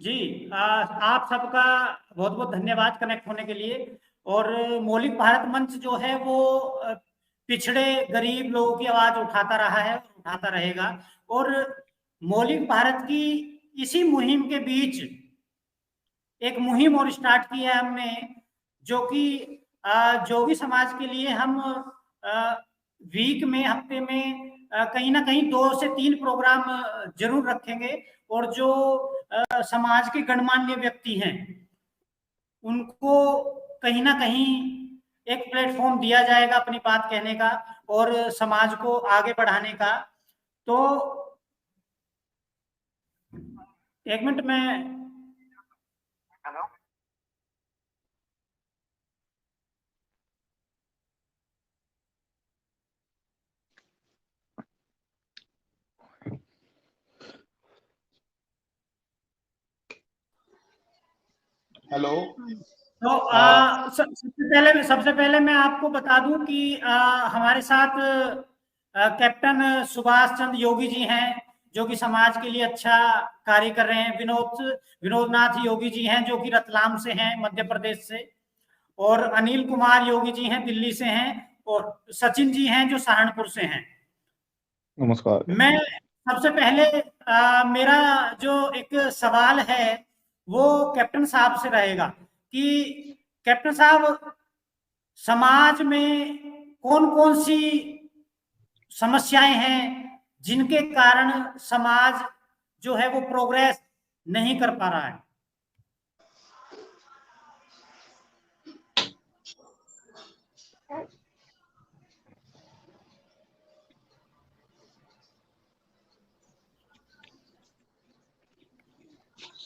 जी, आप सबका बहुत बहुत धन्यवाद कनेक्ट होने के लिए। और मौलिक भारत मंच जो है वो पिछड़े गरीब लोगों की आवाज उठाता रहा है और उठाता रहेगा। और मौलिक भारत की इसी मुहिम के बीच एक मुहिम और स्टार्ट की है हमने, जो कि जोगी समाज के लिए हम वीक में, हफ्ते में कहीं ना कहीं 2 से 3 प्रोग्राम जरूर रखेंगे। और जो समाज के गणमान्य व्यक्ति हैं उनको कहीं ना कहीं एक प्लेटफॉर्म दिया जाएगा अपनी बात कहने का और समाज को आगे बढ़ाने का। तो 1 मिनट में। हेलो। तो सबसे पहले मैं आपको बता दूं कि हमारे साथ कैप्टन सुभाष चंद्र योगी जी हैं, जो कि समाज के लिए अच्छा कार्य कर रहे हैं। विनोद नाथ योगी जी हैं, जो कि रतलाम से हैं, मध्य प्रदेश से। और अनिल कुमार योगी जी हैं, दिल्ली से हैं। और सचिन जी हैं, जो सहारनपुर से हैं। नमस्कार। मैं सबसे पहले मेरा जो एक सवाल है वो कैप्टन साहब से रहेगा कि कैप्टन साहब, समाज में कौन कौन सी समस्याएं हैं जिनके कारण समाज जो है वो प्रोग्रेस नहीं कर पा रहा है?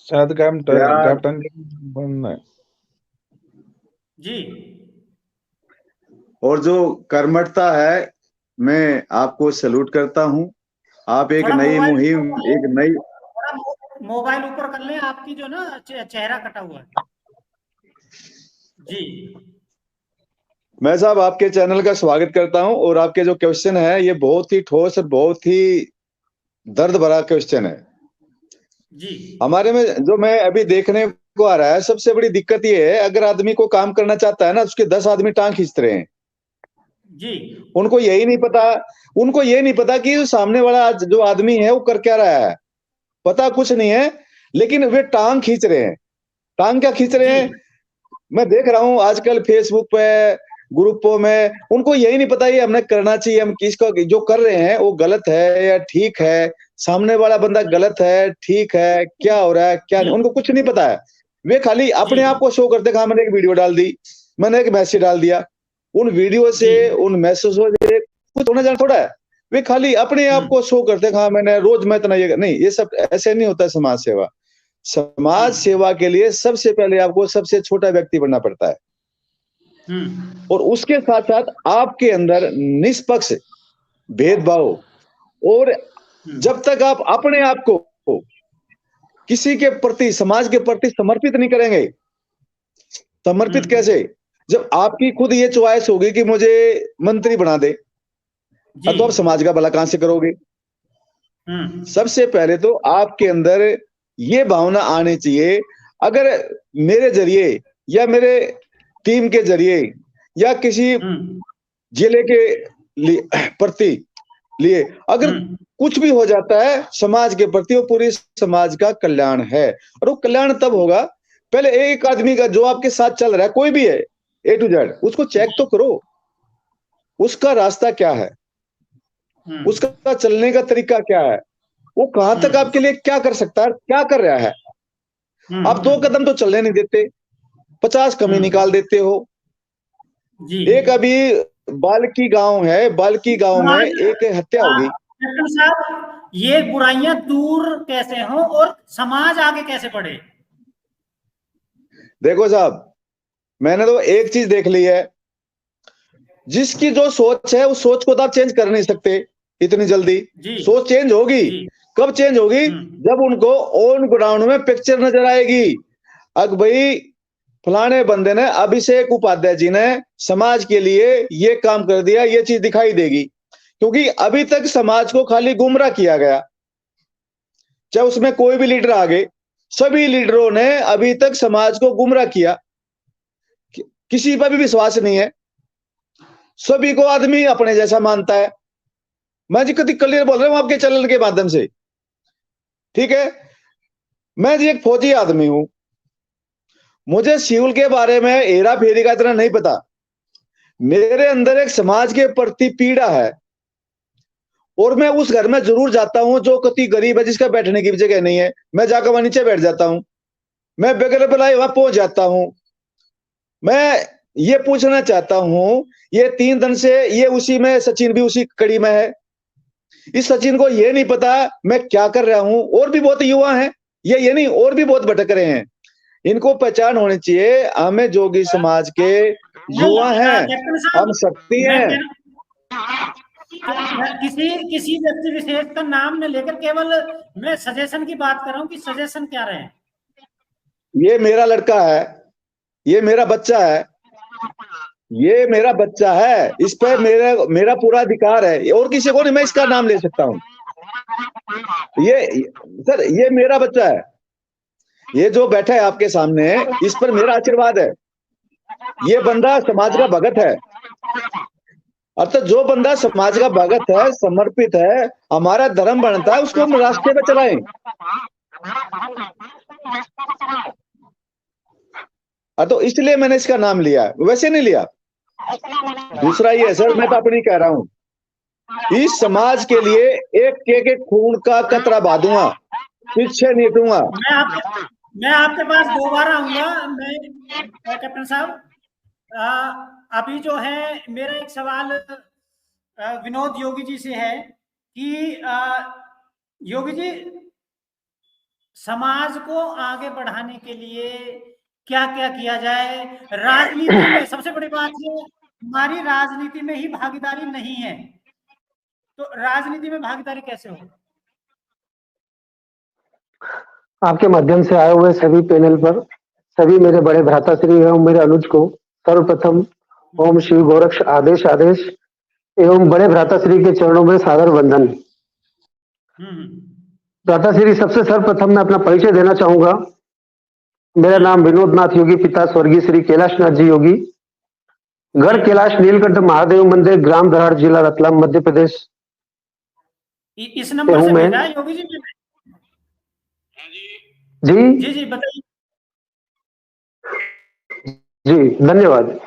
शायद कैप्टन बनना है। जी। और जो कर्मठता है, मैं आपको सैल्यूट करता हूं। आप एक थोड़ा नई मुहिम, एक नई मोबाइल ऊपर कर लें, आपकी जो ना चेहरा कटा हुआ है। जी। मैं साहब आपके चैनल का स्वागत करता हूं। और आपके जो क्वेश्चन है ये बहुत ही ठोस और बहुत ही दर्द भरा क्वेश्चन है। जी। हमारे में जो मैं अभी देखने को आ रहा है, सबसे बड़ी दिक्कत ये है, अगर आदमी को काम करना चाहता है ना, उसके 10 आदमी टांग खींच रहे हैं। जी। उनको ये नहीं पता कि सामने वाला जो आदमी है वो कर क्या रहा है। पता कुछ नहीं है, लेकिन वे टांग खींच रहे हैं। टांग क्या खींच रहे हैं? मैं देख रहा हूं आजकल फेसबुक पे, ग्रुपों में, उनको यही नहीं पता ये हमने करना चाहिए, हम किसको जो कर रहे हैं वो गलत है या ठीक है, सामने वाला बंदा गलत है ठीक है, क्या हो रहा है क्या नहीं, उनको कुछ नहीं पता है। वे खाली अपने आप को शो करते, हाँ मैंने एक वीडियो डाल दी, मैंने एक मैसेज डाल दिया। उन वीडियो से, उन मैसेजों से कुछ होना जाना थोड़ा है। वे खाली अपने आप को शो करते, हाँ मैंने रोज मैं इतना ये नहीं, ये सब ऐसे नहीं होता। समाज सेवा, समाज सेवा के लिए सबसे पहले आपको सबसे छोटा व्यक्ति बनना पड़ता है। और उसके साथ साथ आपके अंदर निष्पक्ष भेदभाव, और जब तक आप अपने आप को किसी के प्रति, समाज के प्रति समर्पित नहीं करेंगे। समर्पित कैसे? जब आपकी खुद ये चॉइस होगी कि मुझे मंत्री बना दे, तो आप समाज का भला कहां से करोगे? सबसे पहले तो आपके अंदर ये भावना आनी चाहिए, अगर मेरे जरिए या मेरे टीम के जरिए या किसी जिले के प्रति लिए अगर कुछ भी हो जाता है समाज के प्रति, वो पूरी समाज का कल्याण है। और वो कल्याण तब होगा, पहले एक आदमी का जो आपके साथ चल रहा है, कोई भी है A to Z, उसको चेक तो करो, उसका रास्ता क्या है, उसका चलने का तरीका क्या है, वो कहां तक आपके लिए क्या कर सकता है, क्या कर रहा है। आप 2 कदम तो चलने नहीं देते, 50 कमी निकाल देते हो। एक अभी बाल्की गांव है, बाल्की गांव में एक हत्या होगी। कैप्टन साहब, ये बुराइयां दूर कैसे हो और समाज आगे कैसे बढ़े? देखो साहब, मैंने तो एक चीज देख ली है, जिसकी जो सोच है उस सोच को तो आप चेंज कर नहीं सकते इतनी जल्दी। सोच चेंज होगी, कब चेंज होगी? जब उनको ऑन ग्राउंड में पिक्चर नजर आएगी। अब भाई फलाने बंदे ने, अभिषेक उपाध्याय जी ने समाज के लिए ये काम कर दिया, ये चीज दिखाई देगी। क्योंकि अभी तक समाज को खाली गुमराह किया गया, चाहे उसमें कोई भी लीडर आ गए, सभी लीडरों ने अभी तक समाज को गुमराह किया, किसी पर भी विश्वास नहीं है, सभी को आदमी अपने जैसा मानता है। मैं जी कभी क्लियर बोल रहा हूं आपके चैनल के माध्यम से, ठीक है। मैं जी एक फौजी आदमी हूं, मुझे सिविल के बारे में हेरा फेरी का इतना नहीं पता। मेरे अंदर एक समाज के प्रति पीड़ा है, और मैं उस घर में जरूर जाता हूं जो कति गरीब है, जिसका बैठने की जगह नहीं है, मैं जाकर वहां नीचे बैठ जाता हूं, मैं बगैर बुलाए वहां पहुंच जाता हूं। मैं ये पूछना चाहता हूं, ये 3 दिन से ये उसी में, सचिन भी उसी कड़ी में है। इस सचिन को ये नहीं पता मैं क्या कर रहा हूं। और भी बहुत युवा हैं, ये नहीं, और भी बहुत भटक रहे हैं। इनको पहचान होनी चाहिए, हमें जोगी समाज के युवा हैं, कैप्टन साहब, हम शक्ति मैं हैं। किसी व्यक्ति विशेष का नाम न लेकर केवल मैं सजेशन की बात कर रहा हूँ कि सजेशन क्या रहे। ये मेरा लड़का है, ये मेरा बच्चा है, ये मेरा बच्चा है, इस पे मेरा पूरा अधिकार है, और किसी को नहीं मैं इसका नाम ले सकता हूं। ये सर, ये मेरा बच्चा है, ये जो बैठा है आपके सामने, इस पर मेरा आशीर्वाद है। ये बंदा समाज का भगत है, अर्थात जो बंदा समाज का भगत है, समर्पित है, हमारा धर्म बनता है, उसको हम रास्ते पे चलाएं। तो इसलिए मैंने इसका नाम लिया, वैसे नहीं लिया। दूसरा ये है सर, मैं तो अपनी कह रहा हूं, इस समाज के लिए एक खून का कतरा बहा दूंगा, पीछे नहीं हटूंगा। मैं आपके पास दोबारा आऊंगा। मैं कैप्टन साहब, अभी जो है मेरा एक सवाल विनोद योगी जी से है कि योगी जी, समाज को आगे बढ़ाने के लिए क्या क्या किया जाए? राजनीति में सबसे बड़ी बात है, हमारी राजनीति में ही भागीदारी नहीं है, तो राजनीति में भागीदारी कैसे हो? आपके माध्यम से आए हुए सभी पैनल पर सभी मेरे बड़े भ्राताश्री एवं मेरे अनुज को सर्वप्रथम ओम श्री गोरक्ष आदेश आदेश एवं बड़े भ्राताश्री के चरणों में सादर वंदन। भ्राताश्री, सबसे सर्वप्रथम मैं अपना परिचय देना चाहूंगा। मेरा नाम विनोद नाथ योगी, पिता स्वर्गीय श्री कैलाश नाथ जी योगी, गढ़ कैलाश नीलकंठ महादेव मंदिर, ग्राम दराड़, जिला रतलाम, मध्य प्रदेश। इस नंबर से भेजा है योगी जी? जी जी बताइए। जी धन्यवाद।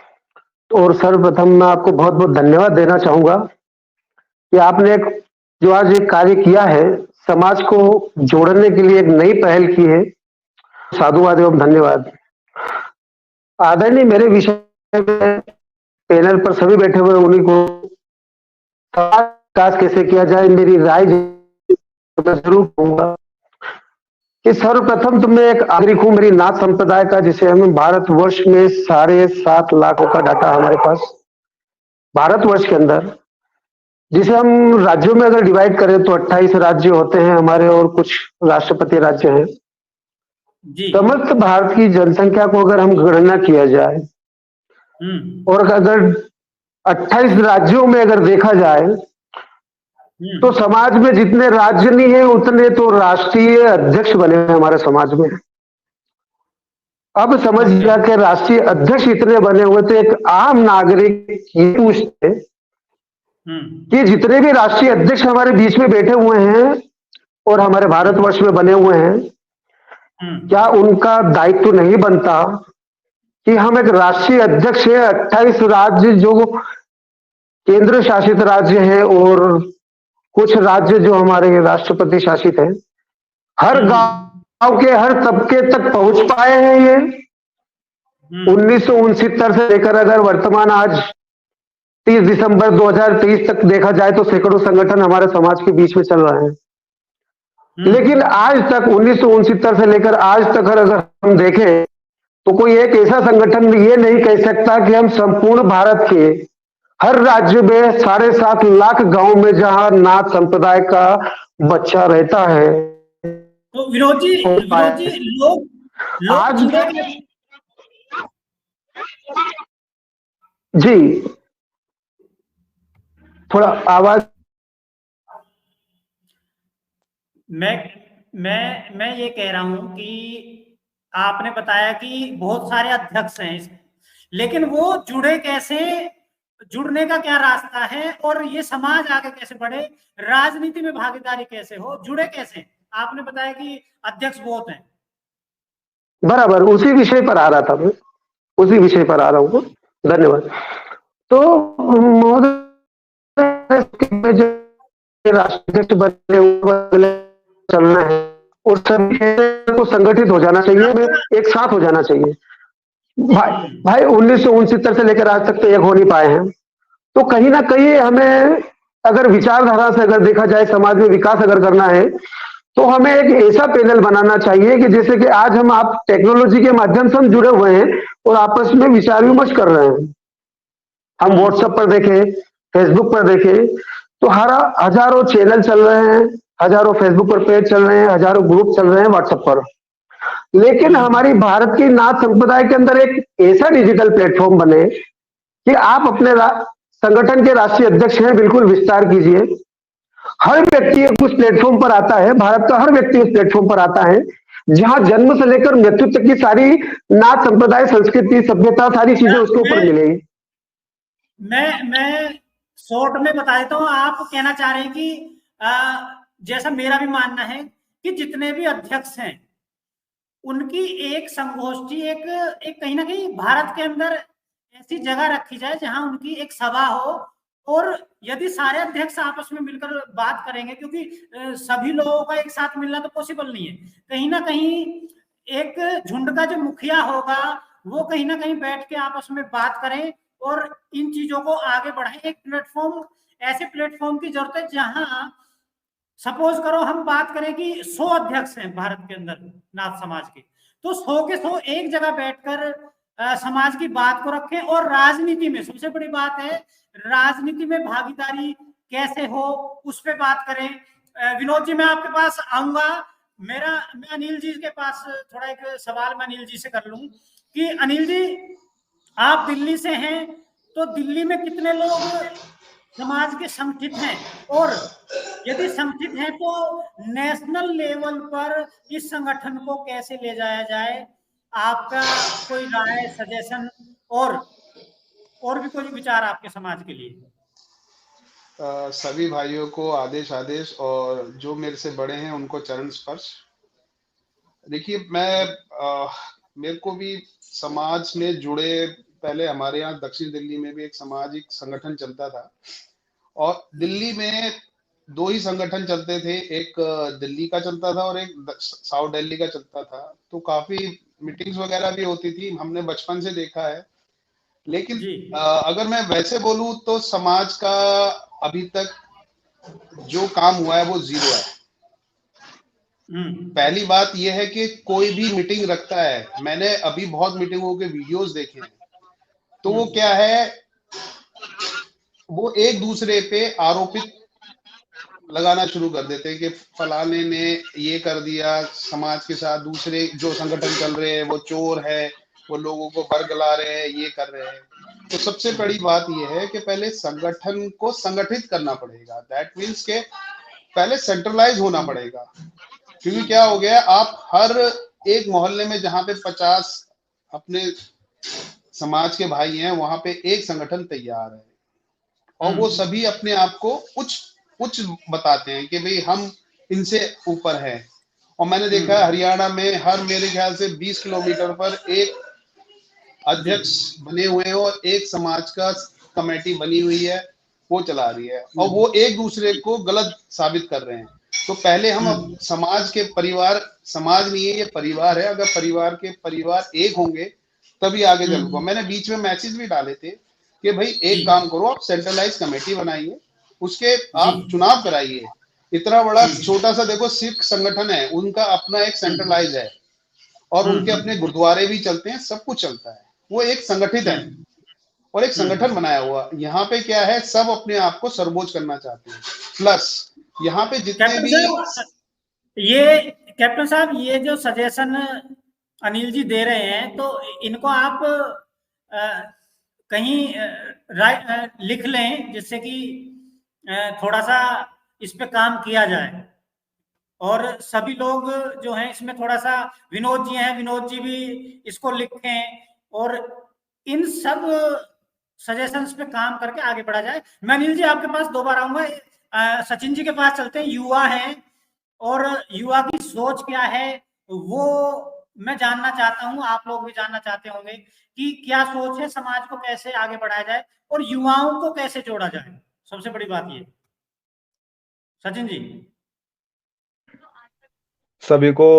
और सर्वप्रथम मैं आपको बहुत बहुत धन्यवाद देना चाहूंगा कि आपने जो आज एक कार्य किया है, समाज को जोड़ने के लिए एक नई पहल की है, साधुवाद एवं धन्यवाद। आदरणीय मेरे विषय में पैनल पर सभी बैठे हुए उन्हीं को समाज विकास कैसे किया जाए मेरी राय जरूर कहूंगा कि सर्वप्रथम तो मैं एक नागरिक हूं, मेरी नाथ संप्रदाय का, जिसे हम भारतवर्ष में 7.5 लाखों का डाटा हमारे पास भारतवर्ष के अंदर, जिसे हम राज्यों में अगर डिवाइड करें तो 28 राज्य होते हैं हमारे, और कुछ राष्ट्रपति राज्य हैं। समस्त भारत की जनसंख्या को अगर हम गणना किया जाए और अगर 28 राज्यों में अगर देखा जाए तो समाज में जितने राज्य नहीं है उतने तो राष्ट्रीय अध्यक्ष बने हैं हमारे समाज में। अब समझिए कि राष्ट्रीय अध्यक्ष इतने बने हुए तो एक आम नागरिक ये पूछते कि जितने भी राष्ट्रीय अध्यक्ष हमारे बीच में बैठे हुए हैं और हमारे भारतवर्ष में बने हुए हैं, क्या उनका दायित्व नहीं बनता कि हम एक राष्ट्रीय अध्यक्ष है, 28 राज्य जो केंद्र शासित राज्य है और कुछ राज्य जो हमारे राष्ट्रपति शासित हैं, हर गांव के हर तबके तक पहुंच पाए हैं। ये 1969 से लेकर अगर वर्तमान आज 30 दिसंबर 2023 तक देखा जाए तो सैकड़ों संगठन हमारे समाज के बीच में चल रहे हैं। लेकिन आज तक 1969 से लेकर आज तक अगर हम देखें तो कोई एक ऐसा संगठन ये नहीं कह सकता कि हम संपूर्ण भारत के हर राज्य में 7.5 लाख गांव में जहां नाथ संप्रदाय का बच्चा रहता है। तो विनोद जी लोग आज जी थोड़ा आवाज। मैं ये कह रहा हूं कि आपने बताया कि बहुत सारे अध्यक्ष हैं इसमें, लेकिन वो जुड़े कैसे, जुड़ने का क्या रास्ता है, और ये समाज आगे कैसे बढ़े, राजनीति में भागीदारी कैसे हो, जुड़े कैसे? आपने बताया कि अध्यक्ष बहुत हैं। बराबर उसी विषय पर आ रहा था मैं, उसी विषय पर आ रहा हूँ। धन्यवाद। तो महोदय, जो राष्ट्राध्यक्ष बने हुए चलना है और सभी को संगठित हो जाना चाहिए, में एक साथ हो जाना चाहिए। भाई 1969 से लेकर आज तक तो एक हो नहीं पाए हैं, तो कहीं ना कहीं हमें अगर विचारधारा से अगर देखा जाए, समाज में विकास अगर करना है, तो हमें एक ऐसा पैनल बनाना चाहिए कि जैसे कि आज हम आप टेक्नोलॉजी के माध्यम से हम जुड़े हुए हैं और आपस में विचार विमर्श कर रहे हैं। हम व्हाट्सएप पर देखें, फेसबुक पर देखें, तो हजारों चैनल चल रहे हैं, हजारों फेसबुक पर पेज चल रहे हैं, हजारों ग्रुप चल रहे हैं व्हाट्सएप पर। लेकिन हमारी भारत की नाथ संप्रदाय के अंदर एक ऐसा डिजिटल प्लेटफॉर्म बने कि आप अपने संगठन के राष्ट्रीय अध्यक्ष हैं, बिल्कुल विस्तार कीजिए। हर व्यक्ति उस प्लेटफॉर्म पर आता है, भारत का हर व्यक्ति उस प्लेटफॉर्म पर आता है, जहां जन्म से लेकर मृत्यु तक की सारी नाथ संप्रदाय, संस्कृति, सभ्यता, सारी चीजें उसके ऊपर मिलेगी। मैं शॉर्ट में बता देता हूँ। आप कहना चाह रहे हैं कि जैसा मेरा भी मानना है कि जितने भी अध्यक्ष हैं उनकी एक संगोष्ठी, एक कहीं ना कहीं भारत के अंदर ऐसी जगह रखी जाए जहां उनकी एक सभा हो, और यदि सारे अध्यक्ष आपस में मिलकर बात करेंगे, क्योंकि सभी लोगों का एक साथ मिलना तो पॉसिबल नहीं है, कहीं ना कहीं एक झुंड का जो मुखिया होगा वो कहीं ना कहीं बैठ के आपस में बात करें और इन चीजों को आगे बढ़ाएं। एक प्लेटफॉर्म, ऐसे प्लेटफॉर्म की जरूरत है जहां सपोज करो हम बात करें कि 100 अध्यक्ष हैं भारत के अंदर नाथ समाज के, तो 100 के 100 एक जगह बैठकर समाज की बात को रखें, और राजनीति में सबसे बड़ी बात है, राजनीति में भागीदारी कैसे हो उस पर बात करें। विनोद जी, मैं आपके पास आऊंगा। मैं अनिल जी के पास थोड़ा एक सवाल मैं अनिल जी से कर लूं कि अनिल जी, आप दिल्ली से हैं, तो दिल्ली में कितने लोग समाज के संगठित हैं, और यदि संगठित हैं तो नेशनल लेवल पर इस संगठन को कैसे ले जाया जाए? आपका कोई राय, सजेशन और भी कोई विचार आपके समाज के लिए? सभी भाइयों को आदेश आदेश, और जो मेरे से बड़े हैं उनको चरण स्पर्श। देखिए, मेरे को भी समाज में जुड़े, पहले हमारे यहाँ दक्षिण दिल्ली में भी एक सामाजिक संगठन चलता था, और दिल्ली में 2 ही संगठन चलते थे, एक दिल्ली का चलता था और एक साउथ दिल्ली का चलता था। तो काफी मीटिंग्स वगैरह भी होती थी, हमने बचपन से देखा है। लेकिन अगर मैं वैसे बोलूं तो समाज का अभी तक जो काम हुआ है वो 0 है। पहली बात यह है कि कोई भी मीटिंग रखता है, मैंने अभी बहुत मीटिंगों के वीडियोस देखे हैं, तो वो क्या है, वो एक दूसरे पे आरोपित लगाना शुरू कर देते हैं कि फलाने ने ये कर दिया समाज के साथ, दूसरे जो संगठन चल रहे हैं वो चोर है, वो लोगों को बरगला रहे हैं, ये कर रहे हैं। तो सबसे बड़ी बात यह है कि पहले संगठन को संगठित करना पड़ेगा। दैट मीन्स के पहले सेंट्रलाइज होना पड़ेगा, क्योंकि क्या हो गया, आप हर एक मोहल्ले में जहां पे 50 अपने समाज के भाई हैं, वहां पे एक संगठन तैयार है, और वो सभी अपने आप को उच्च बताते हैं कि भाई हम इनसे ऊपर है। और मैंने देखा है हरियाणा में हर मेरे ख्याल से 20 किलोमीटर पर एक अध्यक्ष बने हुए हैं, और एक समाज का कमेटी बनी हुई है, वो चला रही है, और वो एक दूसरे को गलत साबित कर रहे हैं। तो पहले हम समाज के परिवार, समाज नहीं है ये परिवार है, अगर परिवार के परिवार एक होंगे तभी आगे चलूंगा। मैंने बीच में मैसेज भी डाले थे कि भाई एक काम करो, आप सेंट्रलाइज कमेटी बनाइए, उसके आप चुनाव कराइए। इतना बड़ा छोटा सा देखो सिख संगठन है, उनका अपना एक सेंट्रलाइज है, और उनके अपने गुरुद्वारे भी चलते हैं, सब कुछ चलता है, वो एक संगठित है और एक संगठन बनाया हुआ। यहाँ पे क्या है, सब अपने आप को सर्वोच्च करना चाहते हैं। प्लस यहाँ पे जितने भी ये कैप्टन साहब, ये जो सजेशन अनिल जी दे रहे हैं, तो इनको आप कहीं लिख लें, जिससे कि थोड़ा सा इस पे काम किया जाए। और सभी लोग जो हैं इसमें थोड़ा सा, विनोद जी हैं, विनोद जी भी इसको लिखें और इन सब सजेशंस पे काम करके आगे बढ़ा जाए। मैं अनिल जी आपके पास दो बार आऊंगा। सचिन जी के पास चलते हैं, युवा हैं और युवा की सोच क्या है वो मैं जानना चाहता हूं, आप लोग भी जानना चाहते होंगे कि क्या सोच है, समाज को कैसे आगे बढ़ाया जाए और युवाओं को कैसे जोड़ा जाए। सबसे बड़ी बात ये। सचिन जी। सभी को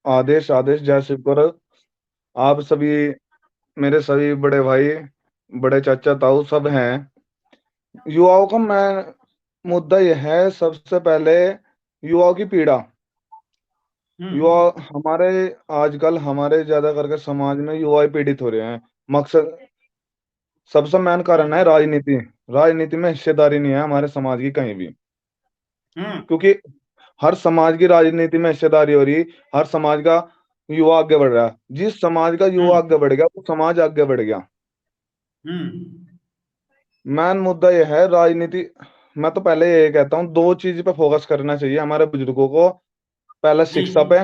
आदेश आदेश जय शिवपुर। आप सभी मेरे सभी बड़े भाई, बड़े चाचा ताऊ सब हैं। युवाओं का मैं मुद्दा यह है, सबसे पहले युवाओं की पीड़ा। युवा हमारे आजकल हमारे ज्यादा करके समाज में युवा ही पीड़ित हो रहे हैं। मकसद सबसे मेन कारण है राजनीति। राजनीति में हिस्सेदारी नहीं है हमारे समाज की कहीं भी, क्योंकि हर समाज की राजनीति में हिस्सेदारी हो रही, हर समाज का युवा आगे बढ़ रहा है। जिस समाज का युवा आगे बढ़ गया वो समाज आगे बढ़ गया। मेन मुद्दा यह है राजनीति। मैं तो पहले ये कहता हूँ, दो चीज पे फोकस करना चाहिए हमारे बुजुर्गों को। पहला शिक्षा पे।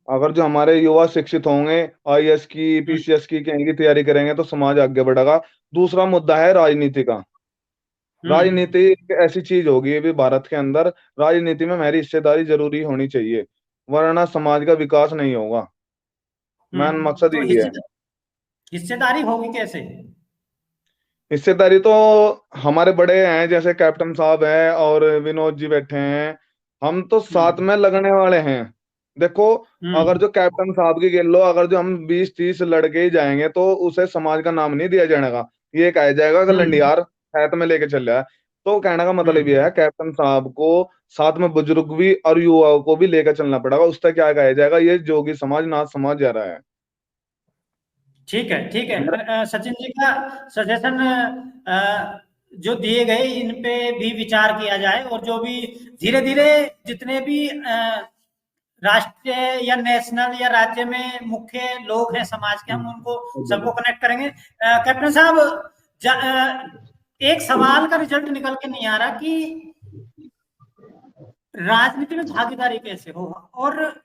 अगर जो हमारे युवा शिक्षित होंगे, आईएएस की, पीसीएस की, कहीं की तैयारी करेंगे तो समाज आगे बढ़ेगा। दूसरा मुद्दा है राजनीति का। राजनीति एक ऐसी चीज होगी अभी भारत के अंदर, राजनीति में मेरी हिस्सेदारी जरूरी होनी चाहिए, वरना समाज का विकास नहीं होगा। मेन मकसद तो यही है। हिस्सेदारी होगी कैसे? हिस्सेदारी तो हमारे बड़े हैं, जैसे कैप्टन साहब हैं और विनोद जी बैठे हैं, हम तो साथ में लगने वाले हैं। देखो, अगर जो कैप्टन साहब की गिन लो, अगर जो हम 20-30 लड़के ही जाएंगे तो उसे समाज का नाम नहीं दिया जाएगा, ये कहा जाएगा कि लंडियार हैत में लेके चल रहा है। तो कहने का मतलब ये है, कैप्टन साहब को साथ में बुजुर्ग भी और युवाओं को भी लेकर चलना पड़ेगा। उससे क्या कहा जाएगा, ये जोगी समाज नाथ समाज जा रहा है। ठीक है, ठीक है। सचिन जी का सजेशन जो दिए गए इन पे भी विचार किया जाए और जो भी धीरे धीरे जितने भी राष्ट्रीय या नेशनल या राज्य में मुख्य लोग हैं समाज के, हम उनको सबको कनेक्ट करेंगे। कैप्टन साहब, एक सवाल का रिजल्ट निकल के नहीं आ रहा कि राजनीति में भागीदारी कैसे हो, और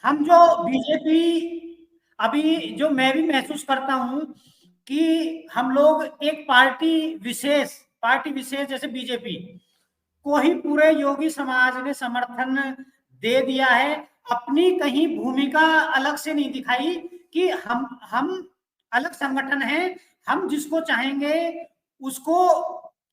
हम जो बीजेपी अभी जो मैं भी महसूस करता हूं कि हम लोग एक पार्टी विशेष जैसे बीजेपी को ही पूरे योगी समाज ने समर्थन दे दिया है। अपनी कहीं भूमिका अलग से नहीं दिखाई कि हम अलग संगठन हैं, हम जिसको चाहेंगे उसको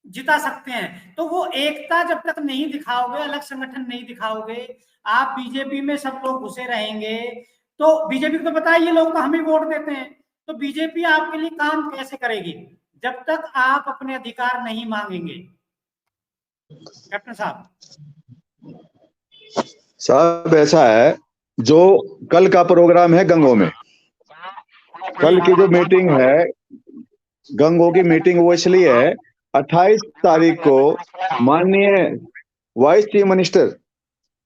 जिता सकते हैं। तो वो एकता जब तक नहीं दिखाओगे, अलग संगठन नहीं दिखाओगे, आप बीजेपी में सब लोग घुसे रहेंगे तो बीजेपी को तो पता है ये लोग तो हमें वोट देते हैं, तो बीजेपी आपके लिए काम कैसे करेगी जब तक आप अपने अधिकार नहीं मांगेंगे? कैप्टन साहब ऐसा है, जो कल का प्रोग्राम है गंगो में, कल की जो मीटिंग है गंगो की मीटिंग, वो इसलिए है 28 तारीख को माननीय वाइस चीफ मिनिस्टर,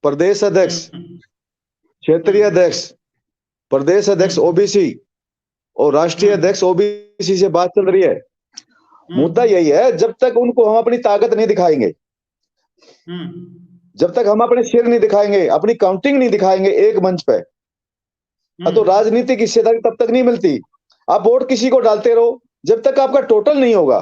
प्रदेश अध्यक्ष, क्षेत्रीय अध्यक्ष, प्रदेश अध्यक्ष ओबीसी और राष्ट्रीय अध्यक्ष ओबीसी से बात चल रही है। मुद्दा यही है, जब तक उनको हम अपनी ताकत नहीं दिखाएंगे, जब तक हम अपने सिर नहीं दिखाएंगे, अपनी काउंटिंग नहीं दिखाएंगे एक मंच पे, तो राजनीतिक हिस्सेदारी तब तक नहीं मिलती। आप वोट किसी को डालते रहो, जब तक आपका टोटल नहीं होगा,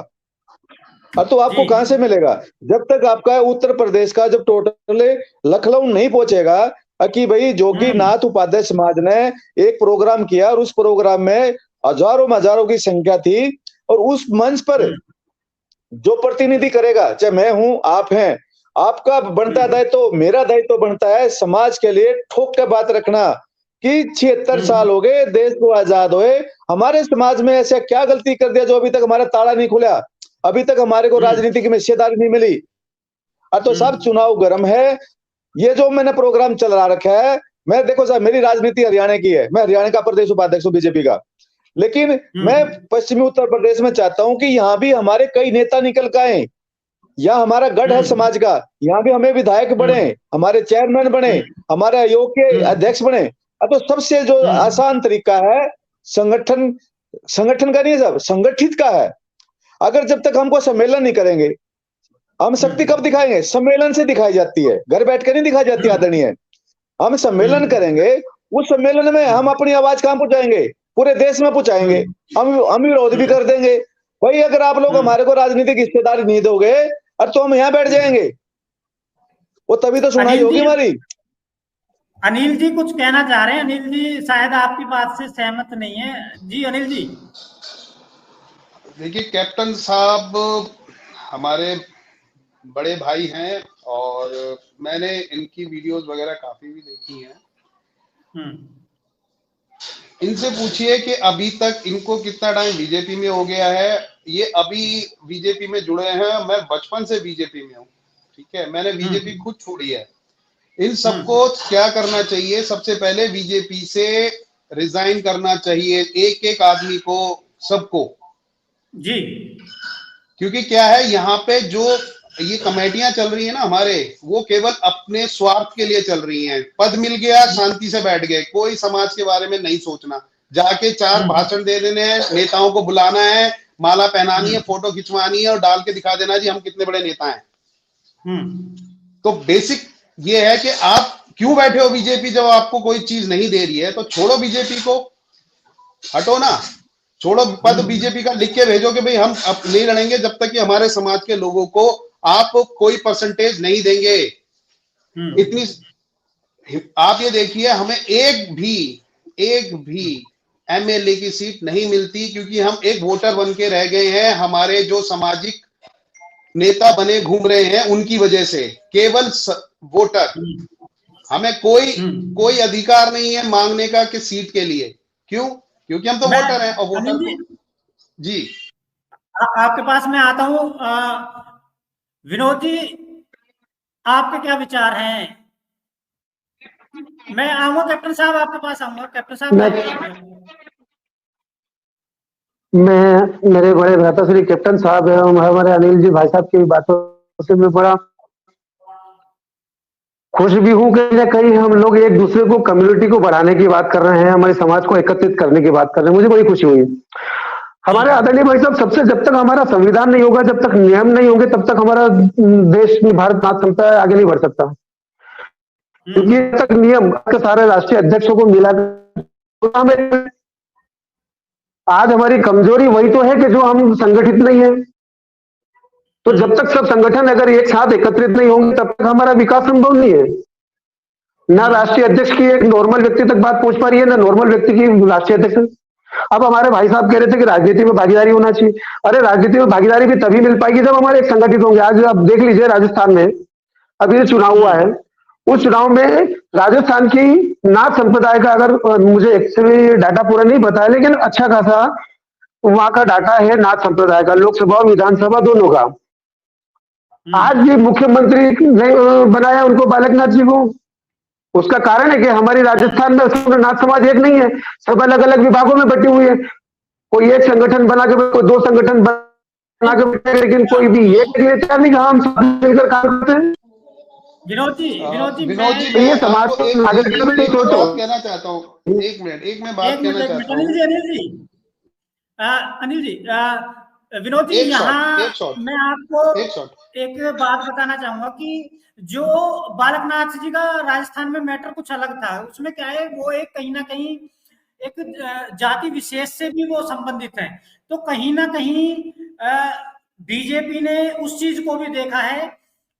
तो आपको कहां से मिलेगा? जब तक आपका उत्तर प्रदेश का जब टोटल लखनऊ नहीं पहुंचेगा कि भाई जोगी नाथ उपाध्याय समाज ने एक प्रोग्राम किया और उस प्रोग्राम में हजारों की संख्या थी, और उस मंच पर जो प्रतिनिधि करेगा, चाहे मैं हूं, आप हैं, आपका बनता दायित्व, मेरा दायित्व बनता है समाज के लिए ठोक के बात रखना कि 76 साल हो गए देश को आजाद हुए, हमारे समाज में ऐसा क्या गलती कर दिया जो अभी तक हमारा ताला नहीं खुला, अभी तक हमारे को राजनीति में हिस्सेदारी नहीं मिली। तो साहब चुनाव गर्म है, ये जो मैंने प्रोग्राम चला रखा है, मैं देखो साहब मेरी राजनीति हरियाणा की है, मैं हरियाणा का प्रदेश उपाध्यक्ष हूं बीजेपी का, लेकिन मैं पश्चिमी उत्तर प्रदेश में चाहता हूं कि यहाँ भी हमारे कई नेता निकल के आए, यहाँ हमारा गढ़ है समाज का, यहाँ भी हमें विधायक बने, हमारे चेयरमैन बने, हमारे आयोग के अध्यक्ष बने। तो सबसे जो आसान तरीका है संगठन का नहीं, सब संगठित का है। अगर जब तक हमको सम्मेलन नहीं करेंगे, हम शक्ति कब दिखाएंगे? सम्मेलन से दिखाई जाती है, घर बैठ कर नहीं दिखाई जाती आदरणीय। हम सम्मेलन करेंगे, उस सम्मेलन में हम अपनी आवाज कहां पहुंचाएंगे? पूरे देश में पहुंचाएंगे। हम विरोध भी कर देंगे, भाई अगर आप लोग हमारे को राजनीतिक हिस्सेदारी नहीं दोगे और तो हम यहाँ बैठ जाएंगे, वो तभी तो सुनाई होगी हमारी। अनिल जी कुछ कहना चाह रहे हैं। अनिल जी शायद आपकी बात से सहमत नहीं है। जी अनिल जी। देखिए कैप्टन साहब हमारे बड़े भाई हैं और मैंने इनकी वीडियोस वगैरह काफी भी देखी हैं। इनसे पूछिए कि अभी तक इनको कितना टाइम बीजेपी में हो गया है। ये अभी बीजेपी में जुड़े हैं, मैं बचपन से बीजेपी में हूँ, ठीक है, मैंने बीजेपी खुद छोड़ी है। इन सबको क्या करना चाहिए? सबसे पहले बीजेपी से रिजाइन करना चाहिए, एक एक आदमी को, सबको जी। क्योंकि क्या है, यहाँ पे जो ये कमेटियां चल रही है ना हमारे, वो केवल अपने स्वार्थ के लिए चल रही हैं। पद मिल गया, शांति से बैठ गए, कोई समाज के बारे में नहीं सोचना। जाके 4 भाषण दे देने हैं, नेताओं को बुलाना है, माला पहनानी है, फोटो खिंचवानी है और डाल के दिखा देना जी हम कितने बड़े नेता हैं। तो बेसिक ये है कि आप क्यों बैठे हो बीजेपी जब आपको कोई चीज नहीं दे रही है? तो छोड़ो बीजेपी को, हटो ना, छोड़ो पद बीजेपी का, लिख के भेजो कि भाई हम अब नहीं लड़ेंगे जब तक कि हमारे समाज के लोगों को आप कोई परसेंटेज नहीं देंगे। इतनी आप ये देखिए, हमें एक भी एमएलए की सीट नहीं मिलती क्योंकि हम एक वोटर बन के रह गए हैं। हमारे जो सामाजिक नेता बने घूम रहे हैं उनकी वजह से, केवल वोटर, हमें कोई अधिकार नहीं है मांगने का कि सीट के लिए। क्यों? क्योंकि हम तो वोटर हैं। और वोटर जी आपके पास मैं आता हूं। विनोद जी, आपके क्या विचार हैं? मैं आऊंगा कैप्टन साहब, आपके पास आऊंगा। कैप्टन साहब मेरे बड़े भ्राता श्री कैप्टन साहब है, हमारे अनिल जी भाई साहब की बातों से मैं बड़ा खुश भी हूं। कहीं ना कहीं हम लोग एक दूसरे को, कम्युनिटी को बढ़ाने की बात कर रहे हैं, हमारे समाज को एकत्रित करने की बात कर रहे हैं। मुझे बड़ी खुशी हुई। हमारे आदरणीय भाई साहब, सबसे जब तक हमारा संविधान नहीं होगा, जब तक नियम नहीं होंगे, तब तक हमारा देश में भारत नाथ संप्रदाय आगे नहीं बढ़ सकता। क्योंकि जब तक नियम के सारे राष्ट्रीय अध्यक्षों को मिला, आज हमारी कमजोरी वही तो है कि जो हम संगठित नहीं है। तो जब तक सब संगठन अगर एक साथ एकत्रित नहीं होंगे, तब तक हमारा विकास संभव नहीं है। ना राष्ट्रीय अध्यक्ष की एक नॉर्मल व्यक्ति तक बात पहुंच पा रही है, ना नॉर्मल व्यक्ति की राष्ट्रीय अध्यक्ष। अब हमारे भाई साहब कह रहे थे कि राजनीति में भागीदारी होना चाहिए। अरे राजनीति में भागीदारी भी तभी मिल पाएगी जब हमारे एक संगठित होंगे। आज आप देख लीजिए, राजस्थान में अभी चुनाव हुआ है, उस चुनाव में राजस्थान की नाथ संप्रदाय का, अगर मुझे एक्चुअली डाटा पूरा नहीं पता है, लेकिन अच्छा खासा वहां का डाटा है नाथ संप्रदाय का, लोकसभा और विधानसभा दोनों का। आज भी मुख्यमंत्री नहीं बनाया उनको, बालकनाथ जी को। उसका कारण है कि हमारी राजस्थान में नाथ समाज एक नहीं है, सब अलग अलग विभागों में बटी हुई है। कोई एक संगठन बना के, कोई 2 संगठन बना के बैठे, लेकिन कोई भी एक तैयार नहीं कहा हम सब मिलकर काम करते हैं। विनोद जी ये समाज को आगे कहना चाहता हूँ। एक मिनट मैं बात कहना चाहता हूँ। अनिल जी, विनोद जी, यहाँ मैं आपको एक बात बताना चाहूंगा कि जो बालकनाथ जी का राजस्थान में मैटर कुछ अलग था। उसमें क्या है, वो एक कहीं ना कहीं एक जाति विशेष से भी वो संबंधित है। तो कहीं ना कहीं बीजेपी ने उस चीज को भी देखा है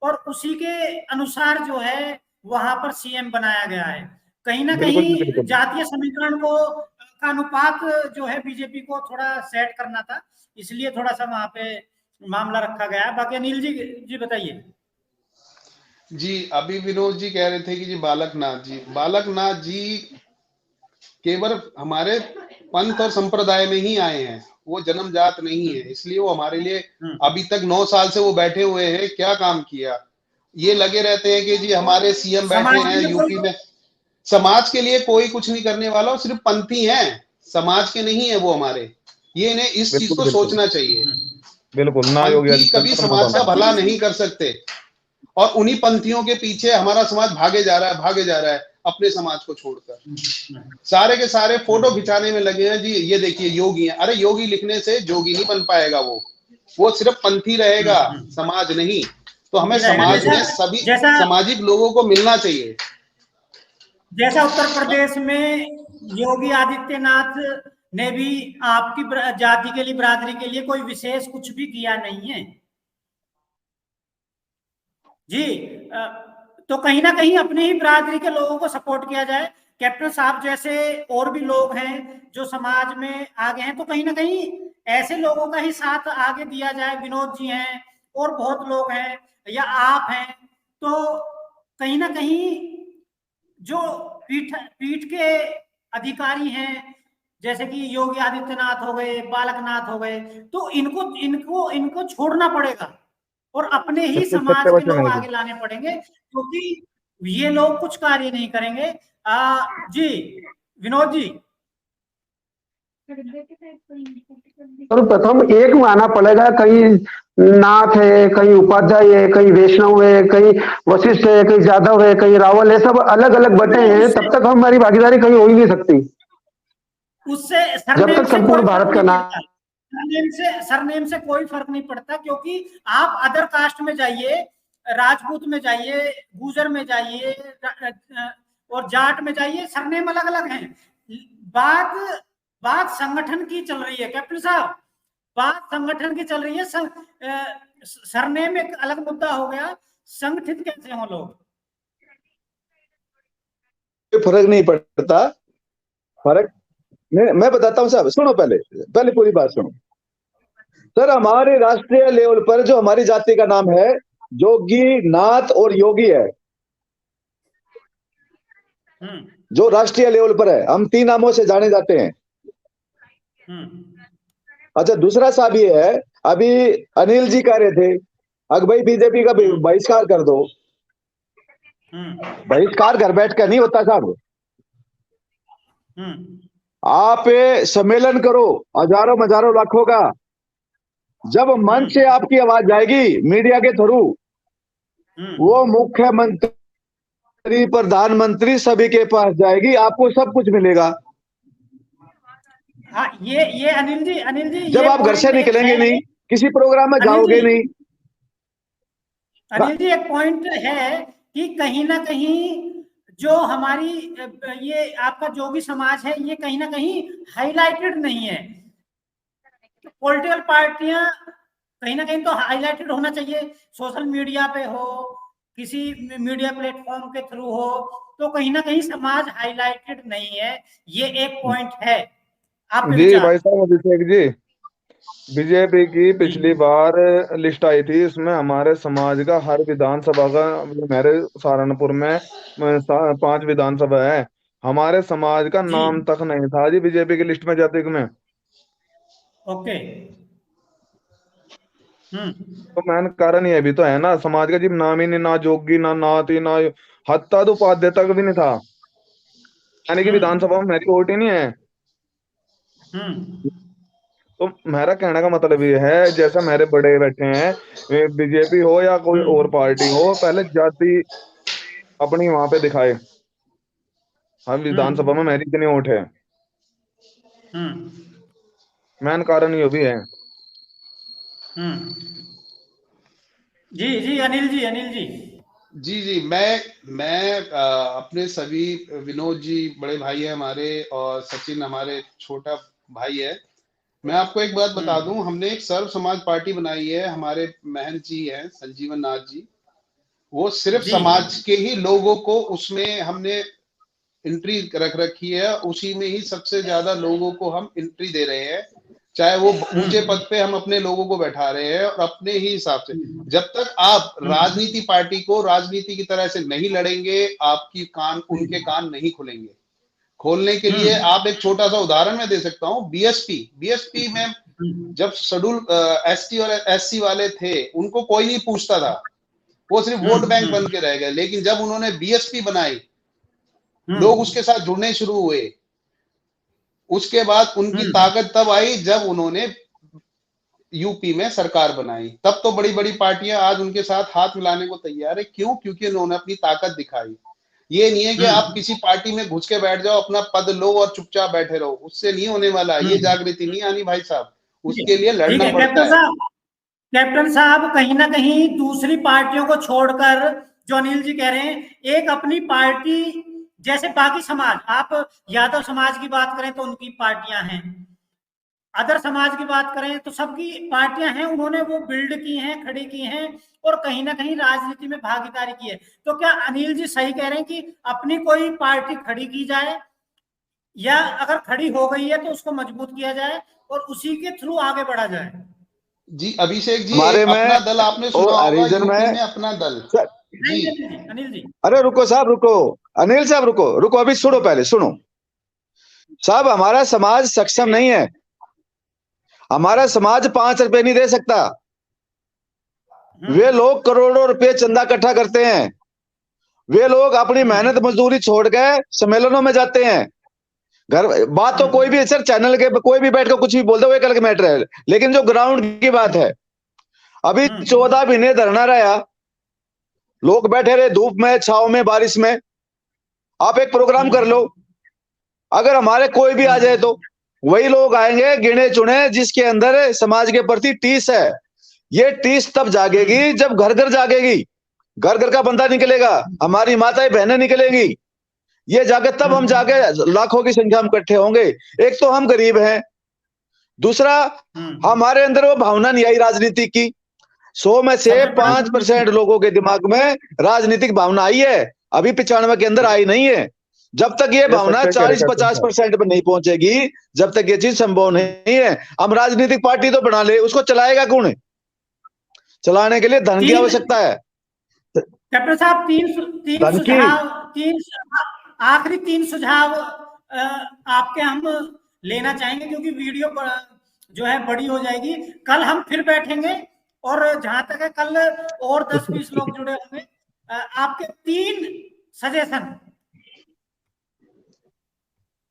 और उसी के अनुसार जो है वहां पर सीएम बनाया गया है। कहीं ना कहीं जातीय समीकरण को का अनुपात जो है बीजेपी को थोड़ा सेट करना था, इसलिए थोड़ा सा वहां पे मामला रखा गया है। बाकी अनिल जी बताइए। जी अभी विनोद जी कह रहे थे कि जी बालकनाथ जी केवल हमारे पंथ और संप्रदाय में ही आए हैं, वो जन्मजात नहीं है, इसलिए वो हमारे लिए अभी तक 9 साल से वो बैठे हुए हैं। क्या काम किया? ये लगे रहते हैं कि जी हमारे सीएम बैठे हैं यूपी में। समाज के लिए कोई कुछ नहीं करने वाला, वो सिर्फ पंथी हैं, समाज के नहीं है वो हमारे। ये इन्हें इस चीज को सोचना चाहिए। बिल्कुल ना, पंथी कभी समाज का भला नहीं कर सकते और उन्हीं पंथियों के पीछे हमारा समाज भागे जा रहा है अपने समाज को छोड़कर। सारे के सारे फोटो खिंचाने में लगे हैं जी। ये देखिए योगी हैं। अरे योगी लिखने से जोगी नहीं बन पाएगा, वो सिर्फ पंथी रहेगा, समाज नहीं। तो हमें रहेगा। समाज में सभी जैसा सामाजिक लोगों को मिलना चाहिए। जैसा उत्तर प्रदेश में योगी आदित्यनाथ ने भी आपकी जाति के लिए, बिरादरी के लिए कोई विशेष कुछ भी किया नहीं है जी। तो कहीं ना कहीं अपनी ही बिरादरी के लोगों को सपोर्ट किया जाए। कैप्टन साहब जैसे और भी लोग हैं जो समाज में आगे हैं, तो कहीं ना कहीं ऐसे लोगों का ही साथ आगे दिया जाए। विनोद जी हैं और बहुत लोग हैं, या आप हैं, तो कहीं ना कहीं जो पीठ के अधिकारी हैं, जैसे कि योगी आदित्यनाथ हो गए, बालकनाथ हो गए, तो इनको इनको इनको छोड़ना पड़ेगा और अपने ही बिल्कुल समाज सत्य के वचन लोग है जी। आगे लाने पड़ेंगे, क्योंकि ये लोग कुछ कार्य नहीं करेंगे। जी विनोद जी। सर्वप्रथम एक में आना पड़ेगा। कहीं नाथ है, कहीं उपाध्याय है, कहीं वैष्णव है, कहीं वशिष्ठ है, कहीं जादव है, कहीं रावल है, सब अलग अलग बटे हैं। तब तक हमारी भागीदारी कहीं हो ही नहीं सकती उससे जब सरनेम तक से कोई संपूर्ण फर्क भारत का नहीं नाम। पड़ता। सरनेम से कोई फर्क नहीं पड़ता, क्योंकि आप अदर कास्ट में जाइए, राजपूत में जाइए, गुजर में जाइए और जाट में जाइए, सरनेम अलग अलग हैं। बात बात संगठन की चल रही है कैप्टन साहब, बात संगठन की चल रही है। सरनेम एक अलग मुद्दा हो गया, संगठित कैसे हो लोग। फर्क नहीं पड़ता। फर्क मैं बताता हूं साहब, सुनो पहले पूरी बात सुनो सर। हमारे राष्ट्रीय लेवल पर जो हमारी जाति का नाम है जोगी, नाथ और योगी है, जो राष्ट्रीय लेवल पर है। हम 3 नामों से जाने जाते हैं। अच्छा, दूसरा साहब ये है, अभी अनिल जी कह रहे थे अगर भाई बीजेपी का बहिष्कार कर दो। बहिष्कार घर बैठ कर नहीं होता साहब। आप सम्मेलन करो हजारों लाखों का, जब मंच से आपकी आवाज जाएगी मीडिया के थ्रू, वो मुख्यमंत्री, प्रधानमंत्री सभी के पास जाएगी, आपको सब कुछ मिलेगा। हाँ, ये अनिल जी जब ये आप घर से पॉइंट एक निकलेंगे है। नहीं, किसी प्रोग्राम में जाओगे नहीं। अनिल जी एक पॉइंट है कि कहीं ना कहीं जो हमारी ये आपका जोगी समाज है, ये कहीं ना कहीं हाईलाइटेड नहीं है। पॉलिटिकल पार्टियां कहीं ना कहीं तो हाईलाइटेड होना चाहिए, सोशल मीडिया पे हो, किसी मीडिया प्लेटफॉर्म के थ्रू हो, तो कहीं ना कहीं समाज हाईलाइटेड नहीं है। ये एक पॉइंट है। आपके जी विचार। भाई साहब अभिषेक जी, बीजेपी की पिछली बार लिस्ट आई थी, इसमें हमारे समाज का हर विधानसभा का, मेरे सहारनपुर में 5 विधानसभा है, हमारे समाज का जी नाम तक नहीं था जी बीजेपी की लिस्ट में जाते में। ओके। तो मैंने कारण ये भी तो है ना, समाज का जी नाम ही नहीं, ना जोगी, ना नाती, ना हत्ता तो उपाध्याय तक भी नहीं था, यानी कि विधानसभा में मेरी वोट ही नहीं है। तो मेरा कहने का मतलब ये है, जैसा मेरे बड़े बैठे हैं, बीजेपी हो या कोई और पार्टी हो, पहले जाति अपनी वहां पे दिखाए। हम विधानसभा में मेरी इतनी वोट है, मेन कारण ये भी है। जी अनिल जी। जी मैं अपने सभी, विनोद जी बड़े भाई है हमारे और सचिन हमारे छोटा भाई है। मैं आपको एक बात बता दूं, हमने एक सर्व समाज पार्टी बनाई है। हमारे महंत जी हैं संजीवन नाथ जी, वो सिर्फ समाज के ही लोगों को उसमें हमने एंट्री रख रखी है, उसी में ही सबसे ज्यादा लोगों को हम एंट्री दे रहे हैं। चाहे वो ऊंचे पद पे हम अपने लोगों को बैठा रहे हैं और अपने ही हिसाब से। जब तक आप राजनीति पार्टी को राजनीति की तरह से नहीं लड़ेंगे, आपकी उनके कान नहीं खुलेंगे। खोलने के लिए आप एक छोटा सा उदाहरण मैं दे सकता हूँ। बीएसपी में जब शेड्यूल एसटी और एससी वाले थे, उनको कोई नहीं पूछता था, वो सिर्फ वोट बैंक बन के रह गए। लेकिन जब उन्होंने बीएसपी बनाई, लोग उसके साथ जुड़ने शुरू हुए। उसके बाद उनकी ताकत तब आई जब उन्होंने यूपी में सरकार बनाई। तब तो बड़ी बड़ी पार्टियां आज उनके साथ हाथ मिलाने को तैयार है। क्यों? क्योंकि उन्होंने अपनी ताकत दिखाई। ये नहीं है कि आप किसी पार्टी में घुस के बैठ जाओ, अपना पद लो और चुपचाप बैठे रहो, उससे नहीं होने वाला। ये जागृति नहीं आनी भाई साहब, उसके लिए लड़ना पड़ता है। कैप्टन साहब कहीं ना कहीं दूसरी पार्टियों को छोड़कर जो अनिल जी कह रहे हैं एक अपनी पार्टी, जैसे बाकी समाज, आप यादव समाज की बात करें तो उनकी पार्टियां हैं, अदर समाज की बात करें तो सबकी पार्टियां हैं, उन्होंने वो बिल्ड की हैं, खड़ी की हैं और कहीं ना कहीं राजनीति में भागीदारी की है। तो क्या अनिल जी सही कह रहे हैं कि अपनी कोई पार्टी खड़ी की जाए, या अगर खड़ी हो गई है तो उसको मजबूत किया जाए और उसी के थ्रू आगे बढ़ा जाए? जी अभिषेक जी, हमारे में अपना दल आपने सुना और होगा, हरिजन यूपी में में अपना दल। जी अनिल जी, अरे रुको साहब, रुको अनिल साहब, रुको अभी सुनो, पहले सुनो साहब। हमारा समाज सक्षम नहीं है, हमारा समाज 5 रुपए नहीं दे सकता। वे लोग करोड़ों रुपए चंदा इकट्ठा करते हैं, वे लोग अपनी मेहनत मजदूरी छोड़ के सम्मेलनों में जाते हैं। घर बात तो कोई भी सर चैनल के कोई भी बैठ कर कुछ भी बोल दो, वो एक अलग मैटर है, लेकिन जो ग्राउंड की बात है, अभी 14 महीने धरना रहा, लोग बैठे रहे धूप में, छाव में, बारिश में। आप एक प्रोग्राम कर लो, अगर हमारे कोई भी आ जाए तो वही लोग आएंगे गिने चुने, जिसके अंदर समाज के प्रति टीस है। ये टीस तब जागेगी जब घर घर जागेगी, घर घर का बंदा निकलेगा, हमारी माताएं बहनें निकलेंगी, ये जाके तब हम जाके लाखों की संख्या में इकट्ठे होंगे। एक तो हम गरीब हैं, दूसरा हमारे अंदर वो भावना नहीं आई राजनीति की। 100 में से 5% लोगों के दिमाग में राजनीतिक भावना आई है, अभी 95 के अंदर आई नहीं है। जब तक ये भावना 40-50% पर नहीं पहुंचेगी, जब तक ये चीज संभव नहीं है। हम राजनीतिक पार्टी तो बना ले, उसको चलाएगा कौन? चलाने के लिए धन की आवश्यकता है। कैप्टन साहब, आखिरी 3 सुझाव आपके हम लेना चाहेंगे, क्योंकि वीडियो जो है बड़ी हो जाएगी। कल हम फिर बैठेंगे और जहां तक है कल और 10-20 लोग जुड़े होंगे। आपके 3 सजेशन।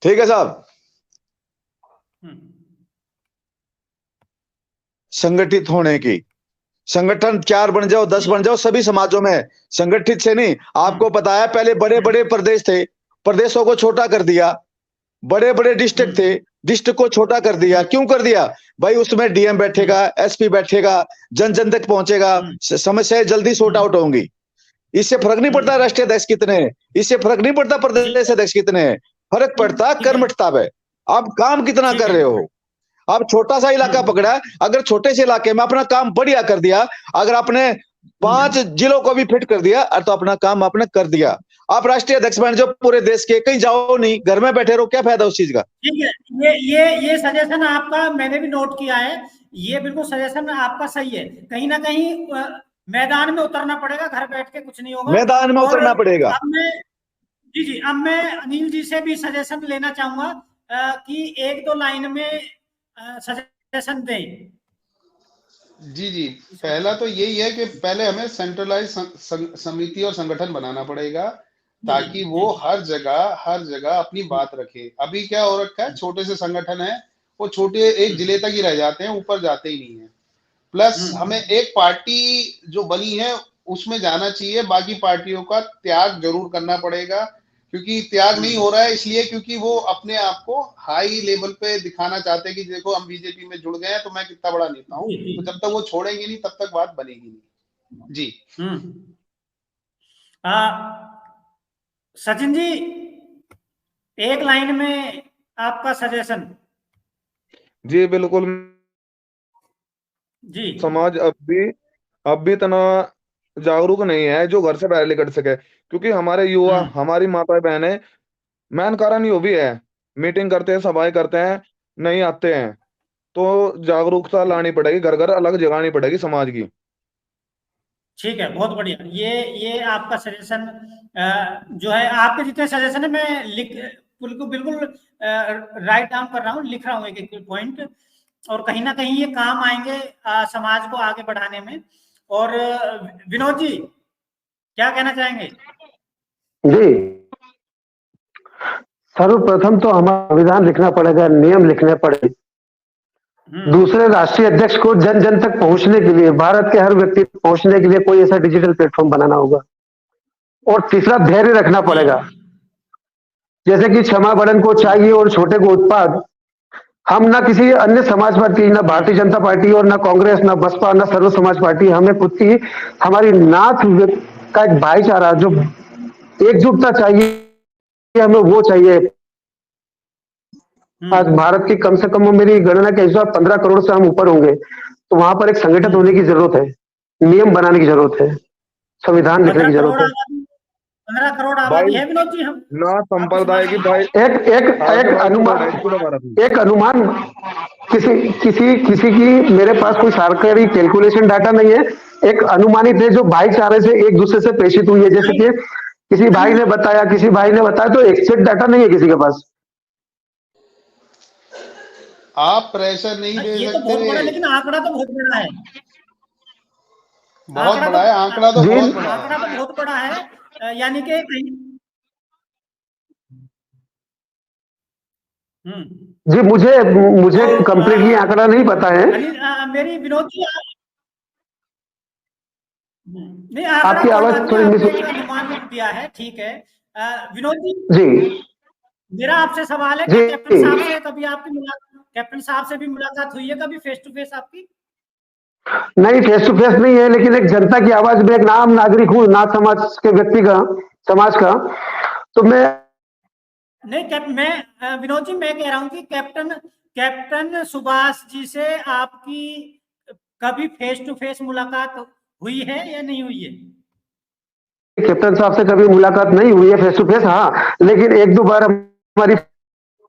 ठीक है साहब। संगठित होने की, संगठन 4 बन जाओ, 10 बन जाओ, सभी समाजों में संगठित से नहीं। आपको पता है पहले बड़े बड़े प्रदेश थे, प्रदेशों को छोटा कर दिया, बड़े बड़े डिस्ट्रिक्ट थे, डिस्ट्रिक्ट को छोटा कर दिया। क्यों कर दिया भाई? उसमें डीएम बैठेगा, एसपी बैठेगा, जन जन तक पहुंचेगा, समस्याएं जल्दी सॉर्ट आउट होंगी। इससे फर्क नहीं पड़ता राष्ट्रीय अध्यक्ष कितने हैं, इससे फर्क नहीं पड़ता प्रदेश अध्यक्ष कितने हैं, फर्क पड़ता कर्मठता पे, आप काम कितना कर रहे हो। आप छोटा सा इलाका पकड़ा, अगर छोटे से इलाके में अपना काम बढ़िया कर दिया, अगर आपने 5 जिलों को भी फिट कर दिया, तो अपना काम आपने कर दिया। आप राष्ट्रीय अध्यक्ष बन जो पूरे देश के, कहीं जाओ नहीं, घर में बैठे रहो, क्या फायदा उस चीज का? ठीक है, ये सजेशन आपका मैंने भी नोट किया है, ये बिल्कुल सजेशन आपका सही है। कहीं ना कहीं मैदान में उतरना पड़ेगा, घर बैठ के कुछ नहीं होगा, मैदान में उतरना पड़ेगा। अब मैं अनिल जी से भी सजेशन लेना चाहूंगा कि 1-2 लाइन में सजेशन दें। जी पहला तो यही है कि पहले हमें सेंट्रलाइज समिति और संगठन बनाना पड़ेगा, ताकि वो हर जगह अपनी बात रखे। अभी क्या हो रखा है, छोटे से संगठन है, वो छोटे एक जिले तक ही रह जाते हैं, ऊपर जाते ही नहीं है। प्लस हमें एक पार्टी जो बनी है उसमें जाना चाहिए, बाकी पार्टियों का त्याग जरूर करना पड़ेगा, क्योंकि त्याग नहीं हो रहा है इसलिए क्योंकि वो अपने आप को हाई लेवल पे दिखाना चाहते हैं कि देखो हम बीजेपी में जुड़ गए हैं तो मैं कितना बड़ा नेता हूं। तो जब तक वो छोड़ेंगे नहीं तब तक बात बनेगी नहीं। जी सचिन जी, 1 लाइन में आपका सजेशन। जी बिल्कुल जी, समाज अब भी इतना जागरूक नहीं है जो घर से बाहर निकल सके, क्योंकि हमारे युवा, हमारी माताएं बहनें, मेन कारण ये भी है, मीटिंग करते हैं, सभाएं करते हैं, नहीं आते हैं। तो जागरूकता लानी पड़ेगी, घर घर अलग जगानी पड़ेगी समाज की। ठीक है, बहुत बढ़िया। ये आपका सजेशन जो है, आपके जितने सजेशन है मैं बिल्कुल राइट डाउन कर रहा हूँ, लिख रहा हूँ एक पॉइंट, और कहीं ना कहीं ये काम आएंगे समाज को आगे बढ़ाने में। और विनोद जी क्या कहना चाहेंगे? जी, सर्वप्रथम तो हमारा संविधान लिखना पड़ेगा, नियम लिखने पड़ेंगे। दूसरे, राष्ट्रीय अध्यक्ष को जन जन तक पहुंचने के लिए, भारत के हर व्यक्ति तक पहुंचने के लिए कोई ऐसा डिजिटल प्लेटफॉर्म बनाना होगा। और तीसरा, धैर्य रखना पड़ेगा। जैसे कि क्षमा बड़न को चाहिए और छोटे को उत्पाद, हम ना किसी अन्य समाज पार्टी, ना भारतीय जनता पार्टी और ना कांग्रेस, ना बसपा, ना सर्व समाज पार्टी, हमें खुद की हमारी नाथ का एक भाईचारा जो एकजुटता चाहिए, हमें वो चाहिए। आज भारत की कम से कम मेरी गणना के हिसाब 15 करोड़ से हम ऊपर होंगे, तो वहां पर एक संगठित होने की जरूरत है, नियम बनाने की जरूरत है, संविधान लिखने की 15 जरूरत करोड़ है। आबादी 15 करोड़ आबादी भाई है विनोद जी। हम ना आपके संप्रदाय समाज की में भाई एक एक एक 7 लाख अनुमान, करोड़ है पूरे भारत में। एक अनुमान, किसी किसी किसी की, मेरे पास कोई सरकारी कैलकुलेशन डाटा नहीं है, एक अनुमानित है जो भाईचारे से एक दूसरे से प्रेषित हुई है। जैसे कि किसी भाई ने बताया, किसी भाई ने बताया, तो एग्जैक्ट डाटा नहीं है किसी के पास। आप प्रेशर नहीं दे ये तो सकते। बहुत बड़ा, लेकिन आंकड़ा तो बहुत बड़ा है। बहुत आंकड़ा तो बड़ा है, आंकड़ा तो जी बहुत बड़ा आंकड़ा है। तो बहुत बड़ा है। यानी कि कहीं जी, मुझे मुझे तो कंप्लीटली आंकड़ा नहीं पता है। मेरी विनोद जी नहीं, आंकड़ा आपकी कोई आवाज बात नहीं, थोड़ी मिस। आपने एक अनुमान दिया है, ठीक है। विनोद जी, जी मेरा आपसे सवाल है, क्या जी कैप्टन साहब से कभी आपकी मुलाकात, कैप्टन साहब से भी मुलाकात हुई है कभी फेस टू फेस आपकी? नहीं, फेस टू फेस नहीं है, लेकिन एक जनता की आवाज में एक नाम नागरिक हूँ, नाथ समाज के व्यक्ति का, समाज का, तो मैं नहीं मैं विनोद जी, मैं कह रहा हूँ कि कैप्टन कैप्टन सुभाष जी से आपकी कभी फेस टू फेस मुलाकात हुई है या नहीं हुई है? कैप्टन साहब से कभी मुलाकात नहीं हुई है फेस टू फेस, हाँ, लेकिन एक दो बार हमारी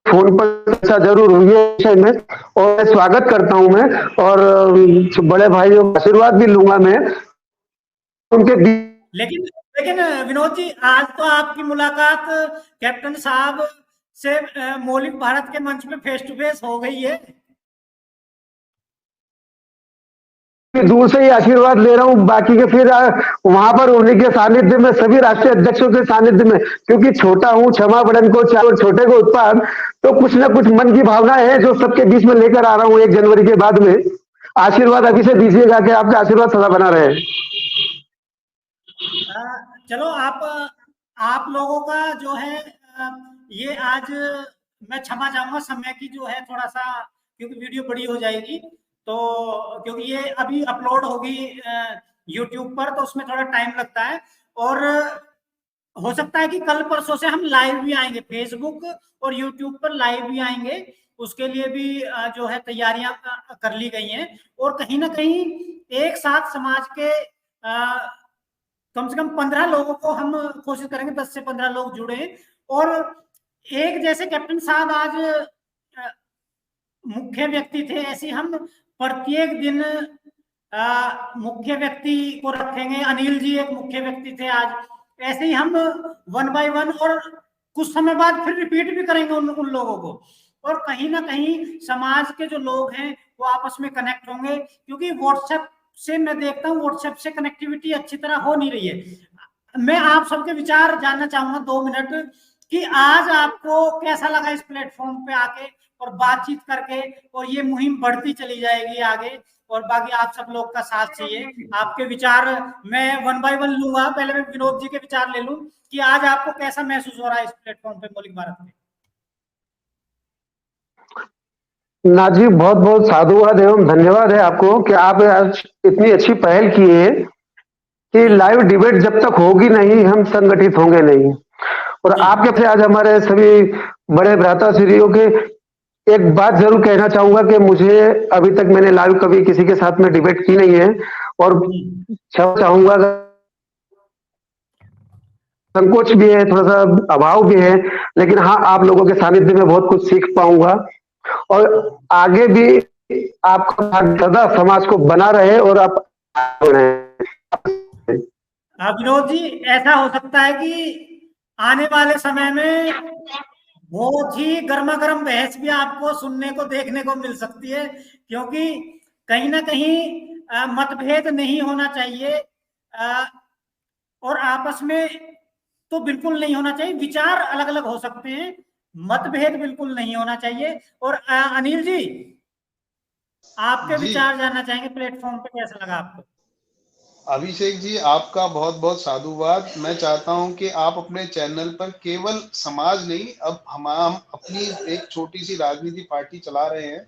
फोन पर चर्चा जरूर हुई है विषय में, और मैं स्वागत करता हूं मैं, और बड़े भाइयों का आशीर्वाद भी लूंगा मैं उनके। लेकिन लेकिन विनोद जी, आज तो आपकी मुलाकात कैप्टन साहब से मौलिक भारत के मंच पे फेस टू फेस हो गई है। दूर से ही आशीर्वाद ले रहा हूं, बाकी के फिर वहां पर होने के सानिध्य में, सभी राष्ट्रीय अध्यक्षों के सानिध्य में, क्योंकि छोटा हूं, क्षमा बड़न को चाहे और छोटे को उत्पाद, तो कुछ ना कुछ मन की भावना है जो सबके बीच में लेकर आ रहा हूं 1 जनवरी के बाद में। आशीर्वाद अभी से दीजिएगा कि आपका आशीर्वाद सदा बना रहे। चलो, आप लोगों का जो है ये आज मैं क्षमा चाहूंगा, समय की जो है थोड़ा सा, क्योंकि वीडियो बड़ी हो जाएगी, तो क्योंकि ये अभी अपलोड होगी यूट्यूब पर, तो उसमें थोड़ा टाइम लगता है, और हो सकता है कि कल परसों से हम लाइव भी आएंगे, फेसबुक और यूट्यूब पर लाइव भी आएंगे। उसके लिए भी जो है तैयारियां कर ली गई हैं, और कहीं ना कहीं एक साथ समाज के कम से कम 15 लोगों को हम कोशिश करेंगे, 10 से 15 लोग जुड़े, और एक जैसे कैप्टन साहब आज मुख्य व्यक्ति थे, ऐसे हम प्रत्येक दिन मुख्य व्यक्ति को रखेंगे। अनिल जी एक मुख्य व्यक्ति थे आज, ऐसे ही हम 1 बाय 1, और कुछ समय बाद फिर रिपीट भी करेंगे उन लोगों को, और कहीं ना कहीं समाज के जो लोग हैं वो आपस में कनेक्ट होंगे, क्योंकि व्हाट्सएप से मैं देखता हूँ, व्हाट्सएप से कनेक्टिविटी अच्छी तरह हो नहीं रही है। मैं आप सबके विचार जानना चाहूंगा 2 मिनट, कि आज आपको कैसा लगा इस प्लेटफॉर्म पे आके और बातचीत करके, और ये मुहिम बढ़ती चली जाएगी आगे, और बाकी आप सब लोग का साथ चाहिए। आपके विचार मैं 1 बाय 1 लूंगा, पहले मैं विनोद जी के विचार ले लूं कि आज आपको कैसा महसूस हो रहा है इस प्लेटफॉर्म पे मौलिक भारत में। नाथ जी, बहुत बहुत साधुवाद एवं धन्यवाद है आपको कि आप आज इतनी अच्छी पहल की है कि लाइव डिबेट जब तक होगी नहीं, हम संगठित होंगे नहीं। और आपके से आज हमारे सभी बड़े भ्राताश्रियों के एक बात जरूर कहना चाहूंगा कि मुझे अभी तक मैंने लाइव कभी किसी के साथ में डिबेट की नहीं है, और चाहूंगा, संकोच भी है, थोड़ा सा अभाव भी है, लेकिन हाँ, आप लोगों के सानिध्य में बहुत कुछ सीख पाऊंगा, और आगे भी आपका सदा समाज को बना रहे, और आप विनोद जी, ऐसा हो सकता है कि आने वाले समय में बहुत ही गर्मा गर्म बहस भी आपको सुनने को देखने को मिल सकती है, क्योंकि कहीं ना कहीं मतभेद नहीं होना चाहिए, और आपस में तो बिल्कुल नहीं होना चाहिए, विचार अलग अलग हो सकते हैं, मतभेद बिल्कुल नहीं होना चाहिए। और अनिल जी, आपके जी विचार जानना चाहेंगे, प्लेटफॉर्म पे कैसा लगा आपको? अभिषेक जी, आपका बहुत बहुत साधुवाद। मैं चाहता हूं कि आप अपने चैनल पर केवल समाज नहीं, अब हम अपनी एक छोटी सी राजनीति पार्टी चला रहे हैं,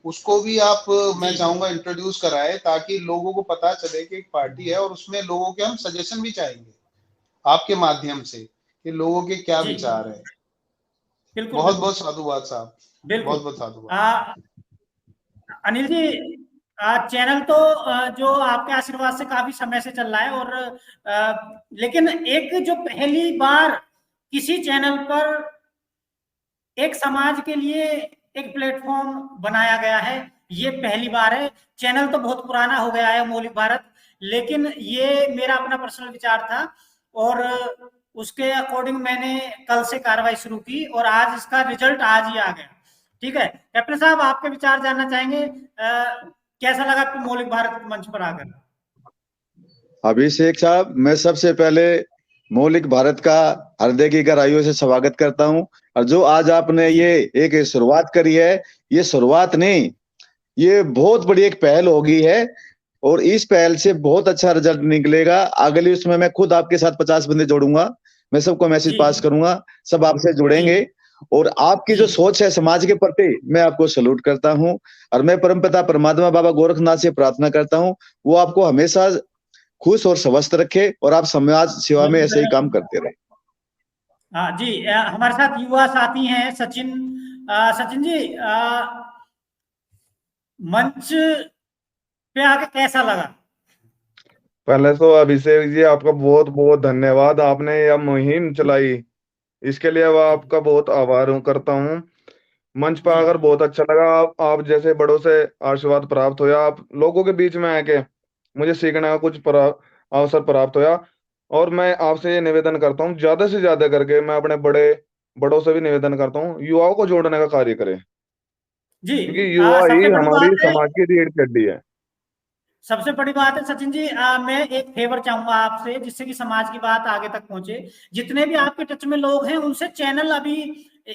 उसको भी आप मैं जी चाहूंगा इंट्रोड्यूस कराएं, ताकि लोगों को पता चले कि एक पार्टी है और उसमें लोगों के हम सजेशन भी चाहेंगे आपके माध्यम से कि लोगों के क्या जी विचार है। बिल्कुल बहुत बिल्कुल बहुत साधुवाद साहब, बिल्कुल। बहुत बहुत साधुवाद। अनिल जी, चैनल तो जो आपके आशीर्वाद से काफी समय से चल रहा है, और लेकिन एक जो पहली बार किसी चैनल पर एक समाज के लिए एक प्लेटफॉर्म बनाया गया है, ये पहली बार है। चैनल तो बहुत पुराना हो गया है मौलिक भारत, लेकिन ये मेरा अपना पर्सनल विचार था और उसके अकॉर्डिंग मैंने कल से कार्रवाई शुरू की और आज इसका रिजल्ट आज ही आ गया। ठीक है कैप्टन साहब, आपके विचार जानना चाहेंगे, कैसा लगा आपको मौलिक भारत मंच पर आकर? अभिषेक साहब, मैं सबसे पहले मौलिक भारत का हृदय की गहराइयों से स्वागत करता हूं। और जो आज आपने ये एक शुरुआत करी है, ये शुरुआत नहीं, ये बहुत बड़ी एक पहल होगी है और इस पहल से बहुत अच्छा रिजल्ट निकलेगा। अगले उसमें मैं खुद आपके साथ 50 बंदे जोड़ूंगा, मैं सबको मैसेज जी पास करूंगा, सब आपसे जी जुड़ेंगे। और आपकी जी जो सोच है समाज के प्रति, मैं आपको सल्यूट करता हूं। और मैं परमपिता परमात्मा बाबा गोरखनाथ से प्रार्थना करता हूं, वो आपको हमेशा खुश और स्वस्थ रखे और आप समाज सेवा में ऐसे ही काम करते रहे। हाँ जी, हमारे साथ युवा साथी हैं सचिन। सचिन जी, मंच पे आके कैसा लगा? पहले तो अभिषेक जी आपका बहुत बहुत धन्यवाद, आपने यह मुहिम चलाई, इसके लिए मैं आपका बहुत आभार करता हूँ। मंच पर जी आकर बहुत अच्छा लगा, आप जैसे बड़ों से आशीर्वाद प्राप्त होया, आप लोगों के बीच में आके मुझे सीखने का कुछ अवसर प्राप्त होया। और मैं आपसे ये निवेदन करता हूँ, ज्यादा से ज्यादा करके मैं अपने बड़ों से भी निवेदन करता हूँ, युवाओं को जोड़ने का कार्य करें, जी, क्योंकि युवा ही सबसे बड़ी हमारी बात है, समाज की रीढ़ की हड्डी है। सबसे बड़ी बात है सचिन जी, मैं एक फेवर चाहूंगा आपसे, जिससे कि समाज की बात आगे तक पहुंचे। जितने भी आपके टच में लोग हैं उनसे चैनल अभी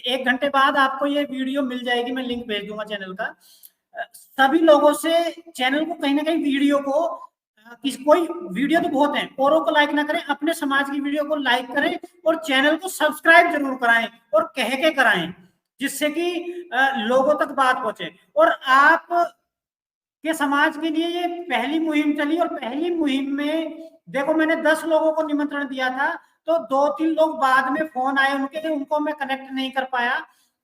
1 घंटे बाद आपको ये वीडियो मिल जाएगी, मैं लिंक भेज दूंगा चैनल का। सभी लोगों से चैनल को कहीं ना कहीं वीडियो को कोई वीडियो तो बहुत है, औरों को लाइक ना करें, अपने समाज की वीडियो को लाइक करें और चैनल को सब्सक्राइब जरूर कराएं और कह के कराएं, जिससे कि लोगों तक बात पहुंचे। और आप के समाज के लिए ये पहली मुहिम चली, और पहली मुहिम में देखो मैंने 10 लोगों को निमंत्रण दिया था, तो 2-3 लोग बाद में फोन आए उनके, उनको मैं कनेक्ट नहीं कर पाया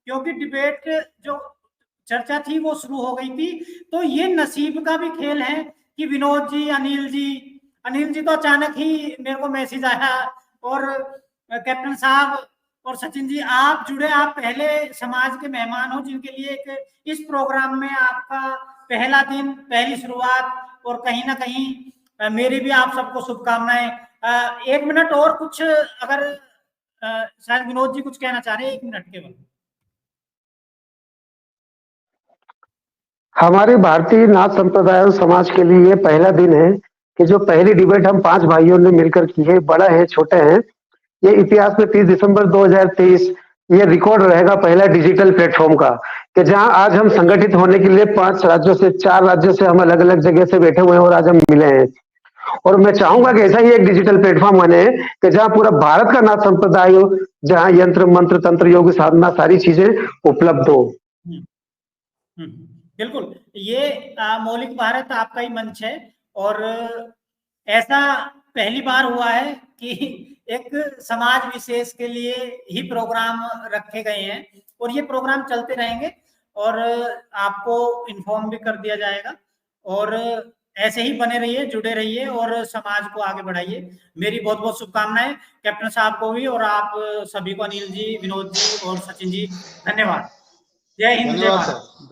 क्योंकि डिबेट जो चर्चा थी वो शुरू हो गई थी। तो ये नसीब का भी खेल है कि विनोद जी, अनिल जी तो अचानक ही मेरे को मैसेज आया, और कैप्टन साहब और सचिन जी आप जुड़े, आप पहले समाज के मेहमान हो जिनके लिए एक इस प्रोग्राम में आपका पहला दिन, पहली शुरुआत, और कहीं ना कहीं मेरी भी आप सबको शुभकामनाएं। 1 मिनट और कुछ, अगर शायद विनोद जी कुछ कहना चाह रहे हैं, 1 मिनट केवल। हमारे भारतीय नाथ संप्रदाय और समाज के लिए ये पहला दिन है कि जो पहली डिबेट हम 5 भाइयों ने मिलकर की है, बड़ा है छोटे हैं, ये इतिहास में 30 दिसंबर 2023 ये रिकॉर्ड रहेगा पहला डिजिटल प्लेटफॉर्म का, कि जहां आज हम संगठित होने के लिए 5 राज्यों से 4 राज्यों से हम अलग अलग जगह से बैठे हुए हैं और आज हम मिले हैं। और मैं चाहूंगा कि ऐसा ही एक डिजिटल प्लेटफॉर्म बने कि जहां पूरा भारत का नाथ संप्रदाय हो, जहां यंत्र मंत्र तंत्र योग साधना सारी चीजें उपलब्ध हो। बिल्कुल, ये मौलिक भारत आपका ही मंच है, और ऐसा पहली बार हुआ है कि एक समाज विशेष के लिए ही प्रोग्राम रखे गए हैं, और ये प्रोग्राम चलते रहेंगे और आपको इन्फॉर्म भी कर दिया जाएगा। और ऐसे ही बने रहिए, जुड़े रहिए और समाज को आगे बढ़ाइए। मेरी बहुत बहुत शुभकामनाएं कैप्टन साहब को भी, और आप सभी को, अनिल जी, विनोद जी और सचिन जी, धन्यवाद। जय हिंद, जय धन्यवाद भारत। सर।